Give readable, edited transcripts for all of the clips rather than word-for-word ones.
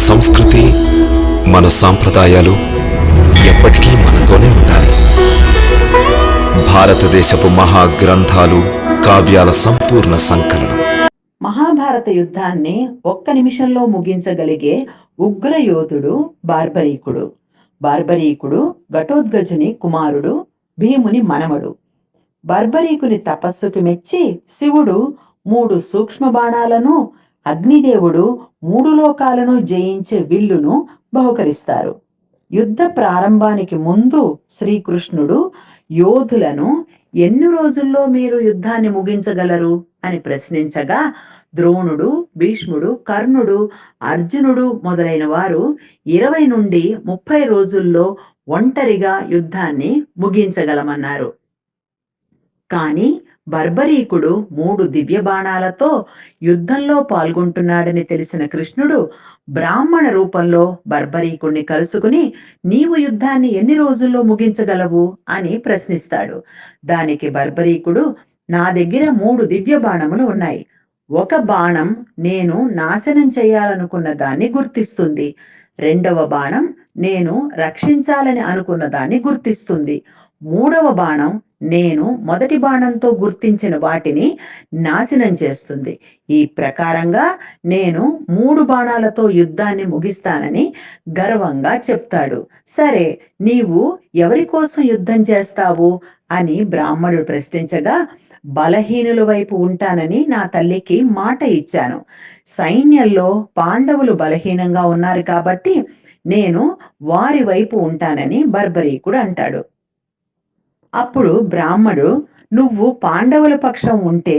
సంస్కృతి, మన సాంప్రదాయాలు ఎప్పటికీ మనతోనే ఉండాలి. భారతదేశపు మహాగ్రంథాలు, కావ్యాల సంపూర్ణ సంకలనం. మహాభారత యుద్ధాన్ని ఒక్క నిమిషంలో ముగించగలిగే ఉగ్ర యోధుడు బార్బరీకుడు. బార్బరీకుడు ఘటోత్కచుని కుమారుడు, భీముని మనవడు. బార్బరీకుని తపస్సుకు మెచ్చి శివుడు 3 సూక్ష్మ బాణాలను, అగ్నిదేవుడు 3 లోకాలను జయించే విల్లును బహుకరిస్తారు. యుద్ధ ప్రారంభానికి ముందు శ్రీకృష్ణుడు యోధులను ఎన్ని రోజుల్లో మీరు యుద్ధాన్ని ముగించగలరు అని ప్రశ్నించగా, ద్రోణుడు, భీష్ముడు, కర్ణుడు, అర్జునుడు మొదలైన వారు 20 నుండి 30 రోజుల్లో ఒంటరిగా యుద్ధాన్ని ముగించగలమన్నారు. కానీ బర్బరీకుడు 3 దివ్య బాణాలతో యుద్ధంలో పాల్గొంటున్నాడని తెలిసిన కృష్ణుడు బ్రాహ్మణ రూపంలో బర్బరీకుణ్ణి కలుసుకుని, నీవు యుద్ధాన్ని ఎన్ని రోజుల్లో ముగించగలవు అని ప్రశ్నిస్తాడు. దానికి బర్బరీకుడు, నా దగ్గర 3 దివ్య బాణములు ఉన్నాయి. ఒక బాణం నేను నాశనం చేయాలనుకున్న దాన్ని గుర్తిస్తుంది, రెండవ బాణం నేను రక్షించాలని అనుకున్న దాన్ని గుర్తిస్తుంది, మూడవ బాణం నేను మొదటి బాణంతో గుర్తించిన వాటిని నాశనం చేస్తుంది. ఈ ప్రకారంగా నేను 3 బాణాలతో యుద్ధాన్ని ముగిస్తానని గర్వంగా చెప్తాడు. సరే, నీవు ఎవరి కోసం యుద్ధం చేస్తావు అని బ్రాహ్మణుడు ప్రశ్నించగా, బలహీనుల వైపు ఉంటానని నా తల్లికి మాట ఇచ్చాను. సైన్యంలో పాండవులు బలహీనంగా ఉన్నారు కాబట్టి నేను వారి వైపు ఉంటానని బర్బరీకుడు అంటాడు. అప్పుడు బ్రాహ్మడు, నువ్వు పాండవుల పక్షం ఉంటే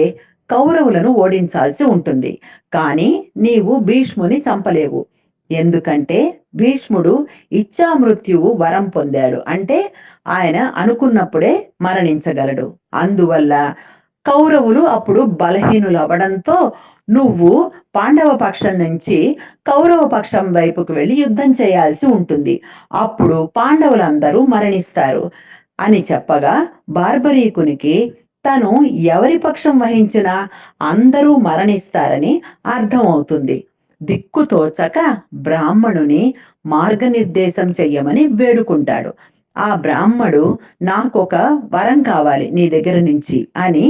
కౌరవులను ఓడించాల్సి ఉంటుంది, కానీ నీవు భీష్ముని చంపలేవు. ఎందుకంటే భీష్ముడు ఇచ్ఛామృత్యువు వరం పొందాడు, అంటే ఆయన అనుకున్నప్పుడే మరణించగలడు. అందువల్ల కౌరవులు అప్పుడు బలహీనులు అవడంతో నువ్వు పాండవ పక్షం నుంచి కౌరవ పక్షం వైపుకు వెళ్ళి యుద్ధం చేయాల్సి ఉంటుంది. అప్పుడు పాండవులందరూ మరణిస్తారు అని చెప్పగా, బార్బరీకునికి తను ఎవరి పక్షం వహించినా అందరూ మరణిస్తారని అర్థమవుతుంది. దిక్కుతోచక బ్రాహ్మణుని మార్గనిర్దేశం చెయ్యమని వేడుకుంటాడు. ఆ బ్రాహ్మడు, నాకొక వరం కావాలి నీ దగ్గర నుంచి అని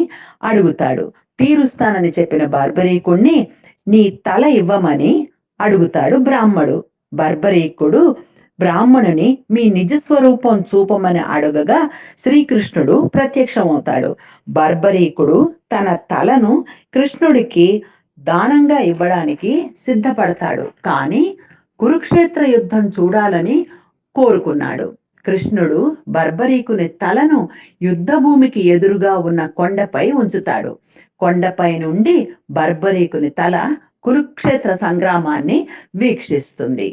అడుగుతాడు. తీరుస్తానని చెప్పిన బార్బరీకుణ్ణి నీ తల ఇవ్వమని అడుగుతాడు బ్రాహ్మడు. బార్బరీకుడు బ్రాహ్మణుని మీ నిజస్వరూపం చూపమని అడగగా శ్రీకృష్ణుడు ప్రత్యక్షమవుతాడు. బార్బరీకుడు తన తలను కృష్ణుడికి దానంగా ఇవ్వడానికి సిద్ధపడతాడు, కానీ కురుక్షేత్ర యుద్ధం చూడాలని కోరుకున్నాడు. కృష్ణుడు బర్బరీకుని తలను యుద్ధభూమికి ఎదురుగా ఉన్న కొండపై ఉంచుతాడు. కొండపై నుండి బర్బరీకుని తల కురుక్షేత్ర సంగ్రామాన్ని వీక్షిస్తుంది.